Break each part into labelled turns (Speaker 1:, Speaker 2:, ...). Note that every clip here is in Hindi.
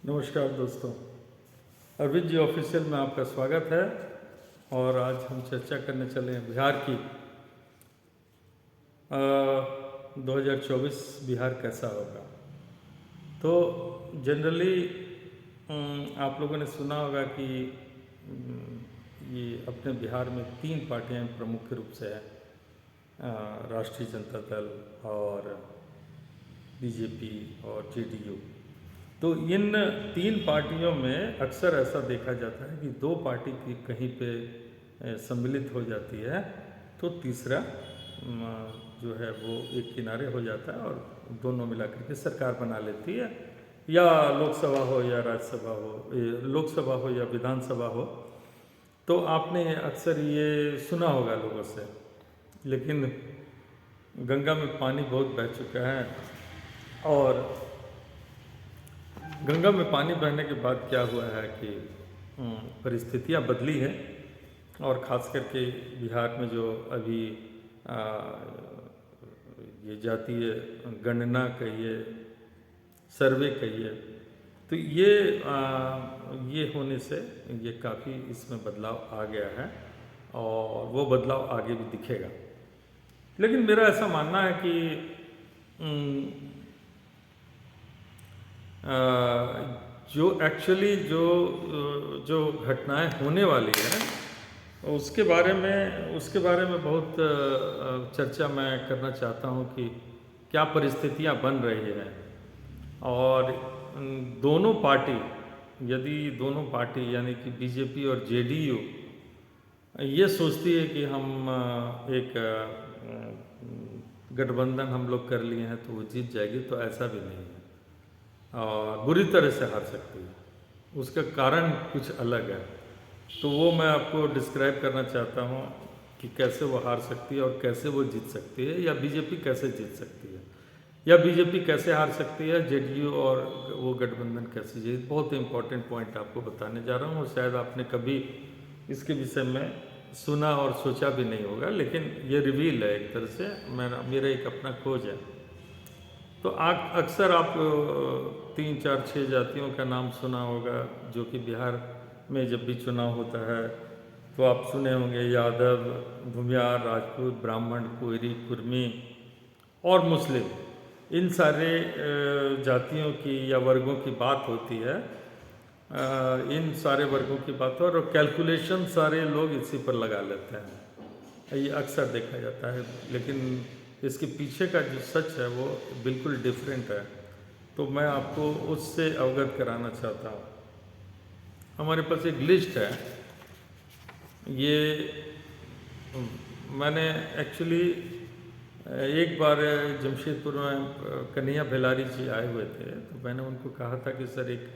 Speaker 1: नमस्कार दोस्तों, अरविंद जी ऑफिशियल में आपका स्वागत है। और आज हम चर्चा करने चले हैं बिहार की। 2024 बिहार कैसा होगा। तो जनरली आप लोगों ने सुना होगा कि ये अपने बिहार में 3 पार्टियां प्रमुख रूप से हैं, राष्ट्रीय जनता दल और बीजेपी और जेडीयू। तो इन 3 पार्टियों में अक्सर ऐसा देखा जाता है कि 2 पार्टी की कहीं पे सम्मिलित हो जाती है तो तीसरा जो है वो एक किनारे हो जाता है और दोनों मिलाकर के सरकार बना लेती है, या लोकसभा हो या राज्यसभा हो, लोकसभा हो या विधानसभा हो। तो आपने अक्सर ये सुना होगा लोगों से, लेकिन गंगा में पानी बहुत बह चुका है और गंगा में पानी बहने के बाद क्या हुआ है कि परिस्थितियां बदली हैं। और ख़ास करके बिहार में जो अभी ये जातीय गणना कहिए, सर्वे कहिए, तो ये होने से ये काफ़ी इसमें बदलाव आ गया है और वो बदलाव आगे भी दिखेगा। लेकिन मेरा ऐसा मानना है कि जो एक्चुअली जो घटनाएं होने वाली हैं उसके बारे में बहुत चर्चा मैं करना चाहता हूं कि क्या परिस्थितियां बन रही हैं। और दोनों पार्टी यानी कि बीजेपी और जेडीयू ये सोचती है कि हम एक गठबंधन हम लोग कर लिए हैं तो वो जीत जाएगी, तो ऐसा भी नहीं है और बुरी तरह से हार सकती है। उसका कारण कुछ अलग है, तो वो मैं आपको डिस्क्राइब करना चाहता हूँ कि कैसे वो हार सकती है और कैसे वो जीत सकती है, या बीजेपी कैसे जीत सकती है, या बीजेपी कैसे हार सकती है, जेडीयू और वो गठबंधन कैसे जीत। बहुत इंपॉर्टेंट पॉइंट आपको बताने जा रहा हूँ। शायद आपने कभी इसके विषय में सुना और सोचा भी नहीं होगा, लेकिन ये रिवील है एक तरह से, मेरा एक अपना खोज है। तो अक्सर आप 3, 4, 6 जातियों का नाम सुना होगा जो कि बिहार में जब भी चुनाव होता है तो आप सुने होंगे, यादव, भूमियार, राजपूत, ब्राह्मण, कोयरी, कुर्मी और मुस्लिम। इन सारे जातियों की या वर्गों की बात होती है, इन सारे वर्गों की बात हो, और कैलकुलेशन सारे लोग इसी पर लगा लेते हैं। ये अक्सर देखा जाता है, लेकिन इसके पीछे का जो सच है वो बिल्कुल डिफरेंट है। तो मैं आपको उससे अवगत कराना चाहता हूँ। हमारे पास एक लिस्ट है, ये मैंने एक्चुअली एक बार जमशेदपुर में कन्हैया बेलारी जी आए हुए थे, तो मैंने उनको कहा था कि सर एक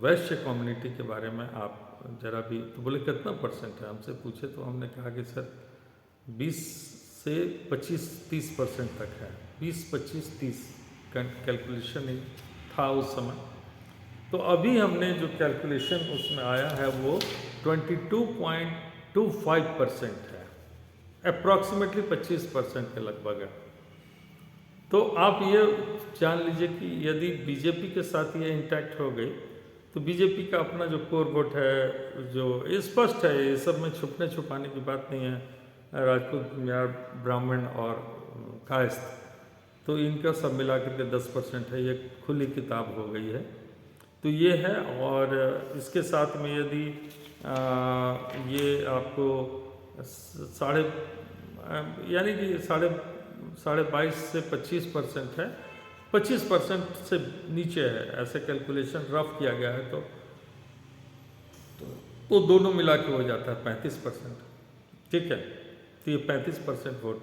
Speaker 1: वैश्य कम्युनिटी के बारे में आप जरा भी, तो बोले कितना % है, हमसे पूछे तो हमने कहा कि सर 20 से 25-30% तक है। 20, 25, 30 कैलकुलेशन ही था उस समय। तो अभी हमने जो कैलकुलेशन उसमें आया है वो 22.25% है, अप्रॉक्सीमेटली 25% के लगभग है। तो आप ये जान लीजिए कि यदि बीजेपी के साथ ये इंटैक्ट हो गई तो बीजेपी का अपना जो कोर वोट है, जो स्पष्ट है, ये सब में छुपने छुपाने की बात नहीं है, राजपूत, भूमियार, ब्राह्मण और कायस्थ, तो इनका सब मिला करके 10% है। ये खुली किताब हो गई है। तो ये है। और इसके साथ में यदि ये आपको यानी कि साढ़े 22 से 25% है, 25% से नीचे है, ऐसे कैलकुलेशन रफ किया गया है। तो दोनों मिला के हो जाता है 35%। ठीक है, तो ये 35% वोट।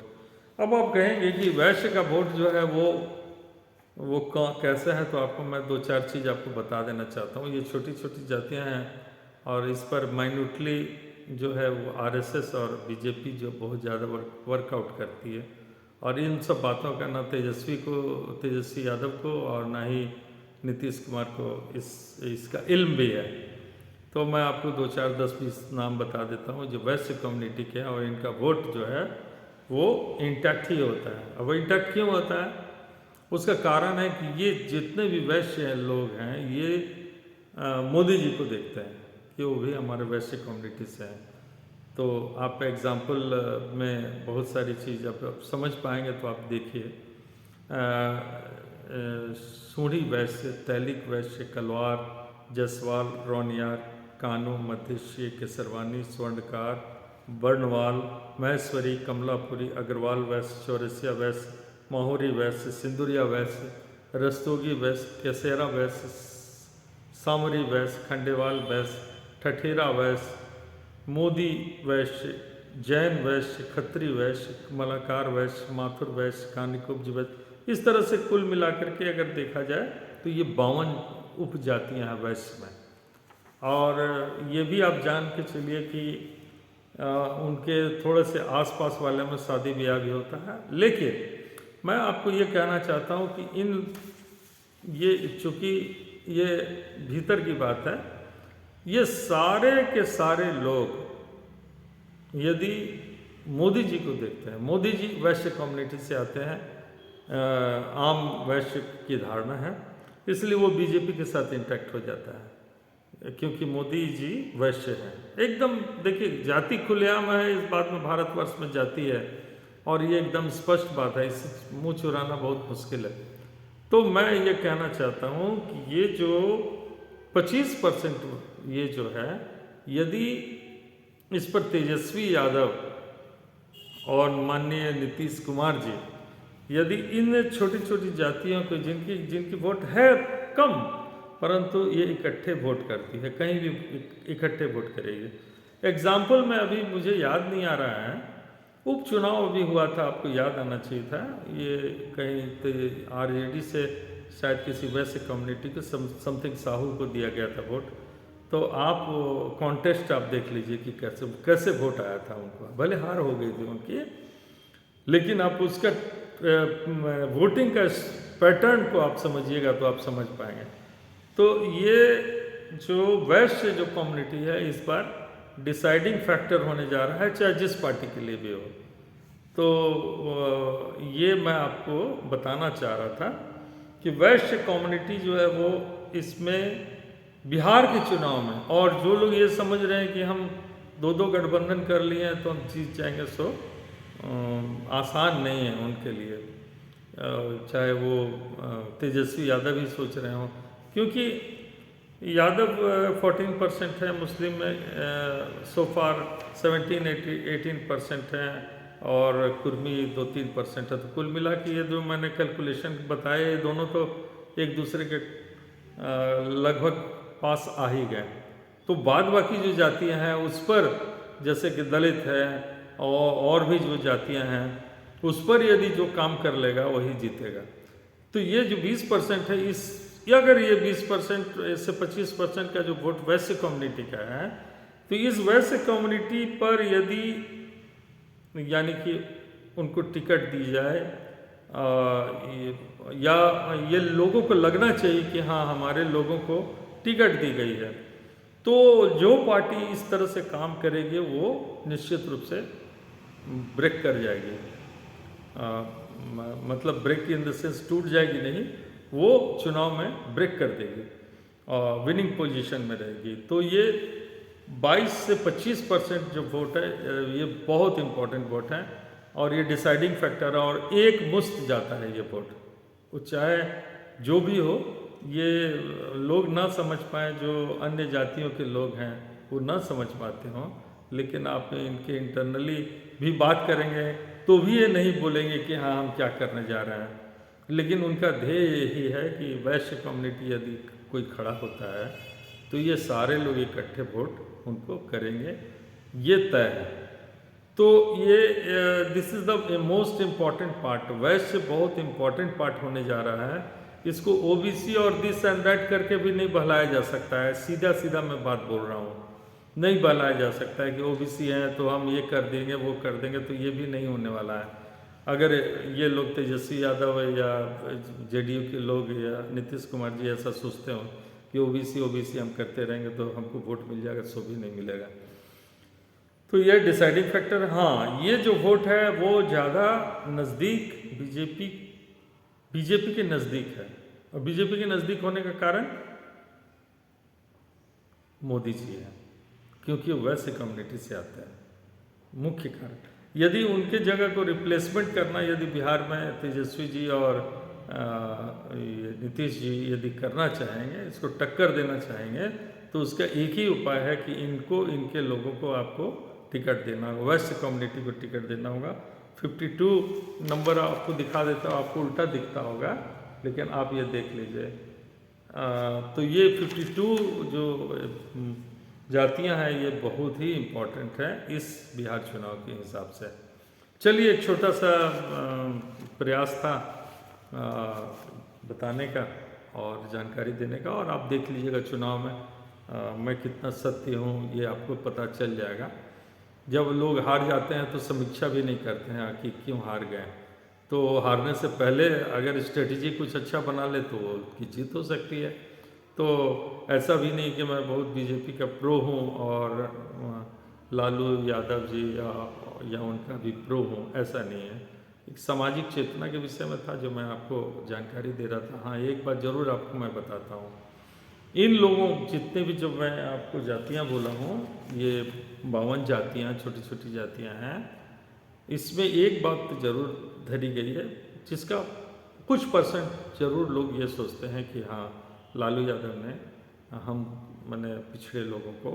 Speaker 1: अब आप कहेंगे कि वैश्य का वोट जो है वो कैसे है, तो आपको मैं 2-4 चीज़ आपको बता देना चाहता हूँ। ये छोटी छोटी जातियाँ हैं और इस पर माइन्यूटली जो है वो आरएसएस और बीजेपी जो बहुत ज़्यादा वर्कआउट करती है, और इन सब बातों का ना तेजस्वी यादव को और ना ही नीतीश कुमार को इसका इल्म भी है। तो मैं आपको 2, 4, 10, 20 नाम बता देता हूँ जो वैश्य कम्युनिटी के हैं, और इनका वोट जो है वो इंटैक्ट ही होता है। अब वो इंटैक्ट क्यों होता है? उसका कारण है कि ये जितने भी वैश्य लोग हैं ये मोदी जी को देखते हैं कि वो भी हमारे वैश्य कम्युनिटी से हैं। तो आप एग्जाम्पल में बहुत सारी चीज़ आप समझ पाएंगे तो आप देखिए, सूढ़ी वैश्य, तैलिक वैश्य, कलवार, जसवाल, रौनियार, कानू, मध्यशीय, केसरवानी, स्वर्णकार, वर्णवाल, महेश्वरी, कमलापुरी, अग्रवाल वैश्य, चौरसिया वैश्य, माहौरी वैश्य, सिंदुरिया वैश्य, रस्तोगी वैश्य, केसेरा वैश्य, सामरी वैश्य, खंडेवाल वैश्य, ठठेरा वैश्य, मोदी वैश्य, जैन वैश्य, खत्री वैश्य, मलाकार वैश्य, माथुर वैश्य, कानिकुब्ज वैश्य। इस तरह से कुल मिलाकर के अगर देखा जाए तो ये 52 उपजातियाँ हैं वैश्य में। और ये भी आप जान के चलिए कि उनके थोड़े से आसपास वाले में शादी ब्याह भी होता है। लेकिन मैं आपको ये कहना चाहता हूँ कि ये चूँकि ये भीतर की बात है, ये सारे के सारे लोग यदि मोदी जी को देखते हैं, मोदी जी वैश्य कम्युनिटी से आते हैं, आम वैश्य की धारणा है, इसलिए वो बीजेपी के साथ इंटैक्ट हो जाता है क्योंकि मोदी जी वैश्य हैं एकदम। देखिए जाति खुलेआम है, इस बात में भारतवर्ष में जाति है और ये एकदम स्पष्ट बात है, इस मुँह चुराना बहुत मुश्किल है। तो मैं ये कहना चाहता हूँ कि ये जो 25% ये जो है, यदि इस पर तेजस्वी यादव और माननीय नीतीश कुमार जी यदि इन छोटी छोटी जातियों को जिनकी वोट है कम परंतु ये इकट्ठे वोट करती है, कहीं भी इकट्ठे वोट करेगी। एग्जाम्पल में अभी मुझे याद नहीं आ रहा है, उपचुनाव अभी हुआ था, आपको याद आना चाहिए था, ये कहीं तो आरजेडी से शायद किसी वैसे कम्युनिटी को समथिंग साहू को दिया गया था वोट। तो आप कॉन्टेस्ट आप देख लीजिए कि कैसे वोट आया था उनको, भले हार हो गई थी उनकी, लेकिन आप उसका वोटिंग का पैटर्न को आप समझिएगा तो आप समझ पाएंगे। तो ये जो वैश्य जो कम्युनिटी है इस बार डिसाइडिंग फैक्टर होने जा रहा है, चाहे जिस पार्टी के लिए भी हो। तो ये मैं आपको बताना चाह रहा था कि वैश्य कम्युनिटी जो है वो इसमें बिहार के चुनाव में, और जो लोग ये समझ रहे हैं कि हम दो गठबंधन कर लिए हैं तो हम जीत जाएंगे, सो आसान नहीं है उनके लिए, चाहे वो तेजस्वी यादव ही सोच रहे हों, क्योंकि यादव 14% है, मुस्लिम में सो फार 17-18% हैं और कुर्मी 2-3% है। तो कुल मिला के ये जो मैंने कैलकुलेशन बताए, ये दोनों तो एक दूसरे के लगभग पास आ ही गए। तो बाद बाकी जो जातियां हैं उस पर, जैसे कि दलित है और भी जो जातियां हैं उस पर यदि जो काम कर लेगा वही जीतेगा। तो ये जो 20% है, अगर ये 20% से 25% का जो वोट वैश्य कम्युनिटी का है, तो इस वैश्य कम्युनिटी पर यदि यानी कि उनको टिकट दी जाए या ये लोगों को लगना चाहिए कि हाँ हमारे लोगों को टिकट दी गई है, तो जो पार्टी इस तरह से काम करेगी वो निश्चित रूप से ब्रेक कर जाएगी, मतलब ब्रेक इन द सेंस टूट जाएगी नहीं, वो चुनाव में ब्रेक कर देगी और विनिंग पोजीशन में रहेगी। तो ये 22 से 25% जो वोट है ये बहुत इम्पोर्टेंट वोट है और ये डिसाइडिंग फैक्टर है और एक मुश्त जाता है ये वोट, वो चाहे जो भी हो। ये लोग ना समझ पाए, जो अन्य जातियों के लोग हैं वो ना समझ पाते हों, लेकिन आप इनके इंटरनली भी बात करेंगे तो भी ये नहीं बोलेंगे कि हाँ हम क्या करने जा रहे हैं, लेकिन उनका ध्येय यही है कि वैश्य कम्युनिटी यदि कोई खड़ा होता है तो ये सारे लोग इकट्ठे वोट उनको करेंगे, ये तय है। तो ये this is the most important part. वैश्य बहुत इम्पॉर्टेंट पार्ट होने जा रहा है, इसको ओबीसी और दिस एंड दैट करके भी नहीं बहलाया जा सकता है। सीधा सीधा मैं बात बोल रहा हूँ, नहीं बहलाया जा सकता है कि ओबीसी हैं तो हम ये कर देंगे वो कर देंगे, तो ये भी नहीं होने वाला है। अगर ये लोग तेजस्वी यादव या जेडीयू के लोग या नीतीश कुमार जी ऐसा सोचते हो कि ओबीसी हम करते रहेंगे तो हमको वोट मिल जाएगा, सो भी नहीं मिलेगा। तो ये डिसाइडिंग फैक्टर, हाँ ये जो वोट है वो ज़्यादा नज़दीक बीजेपी बीजेपी के नज़दीक है। और बीजेपी के नज़दीक होने का कारण मोदी जी हैं, क्योंकि वो वैसे कम्युनिटी से आते हैं, मुख्य कारण। यदि उनके जगह को रिप्लेसमेंट करना, यदि बिहार में तेजस्वी जी और ये नीतीश जी यदि करना चाहेंगे, इसको टक्कर देना चाहेंगे, तो उसका एक ही उपाय है कि इनको, इनके लोगों को आपको टिकट देना होगा, वेस्ट कम्युनिटी को टिकट देना होगा। 52 नंबर आपको दिखा देता हूँ, आपको उल्टा दिखता होगा, लेकिन आप ये देख लीजिए। तो ये 52 जो जातियां हैं, ये बहुत ही इम्पोर्टेंट है इस बिहार चुनाव के हिसाब से। चलिए, एक छोटा सा प्रयास था बताने का और जानकारी देने का, और आप देख लीजिएगा चुनाव में मैं कितना सत्य हूँ, ये आपको पता चल जाएगा। जब लोग हार जाते हैं तो समीक्षा भी नहीं करते हैं कि क्यों हार गए। तो हारने से पहले अगर स्ट्रेटजी कुछ अच्छा बना ले तो उसकी जीत हो सकती है। तो ऐसा भी नहीं कि मैं बहुत बीजेपी का प्रो हूँ और लालू यादव जी या उनका भी प्रो हूँ, ऐसा नहीं है। एक सामाजिक चेतना के विषय में था जो मैं आपको जानकारी दे रहा था। हाँ, एक बात ज़रूर आपको मैं बताता हूँ, इन लोगों जितने भी, जो मैं आपको जातियाँ बोला हूँ, ये 52 जातियाँ, छोटी छोटी जातियाँ हैं, इसमें एक बात तो ज़रूर धरी गई है, जिसका कुछ परसेंट ज़रूर लोग ये सोचते हैं कि हाँ, लालू यादव ने हम मैंने पिछड़े लोगों को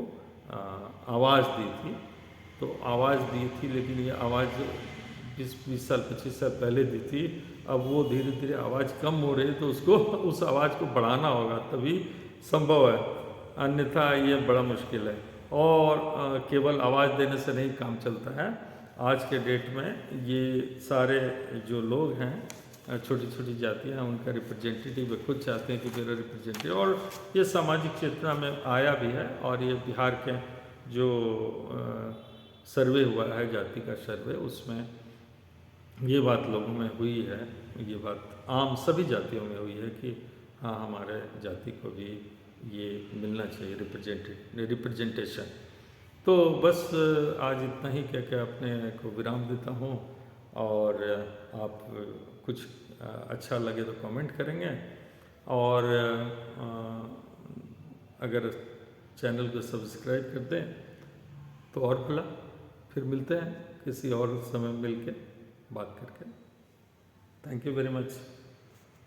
Speaker 1: आवाज़ दी थी, तो आवाज़ दी थी, लेकिन ये आवाज़ 20 साल 25 साल पहले दी थी। अब वो धीरे धीरे आवाज़ कम हो रही है, तो उसको उस आवाज़ को बढ़ाना होगा, तभी संभव है, अन्यथा ये बड़ा मुश्किल है। और केवल आवाज़ देने से नहीं काम चलता है। आज के डेट में ये सारे जो लोग हैं, छोटी छोटी जातियाँ हैं, उनका रिप्रेजेंटेटिव वे खुद चाहते हैं कि मेरा रिप्रेजेंटेटिव, और ये सामाजिक चेतना में आया भी है। और ये बिहार के जो सर्वे हुआ है, जाति का सर्वे, उसमें ये बात लोगों में हुई है, ये बात आम सभी जातियों में हुई है कि हाँ, हमारे जाति को भी ये मिलना चाहिए रिप्रेजेंटेशन। तो बस आज इतना ही कह के अपने को विराम देता हूँ, और आप कुछ अच्छा लगे तो कमेंट करेंगे, और अगर चैनल को सब्सक्राइब कर दें तो और भला। फिर मिलते हैं किसी और समय मिल के बात करके। Thank you very much.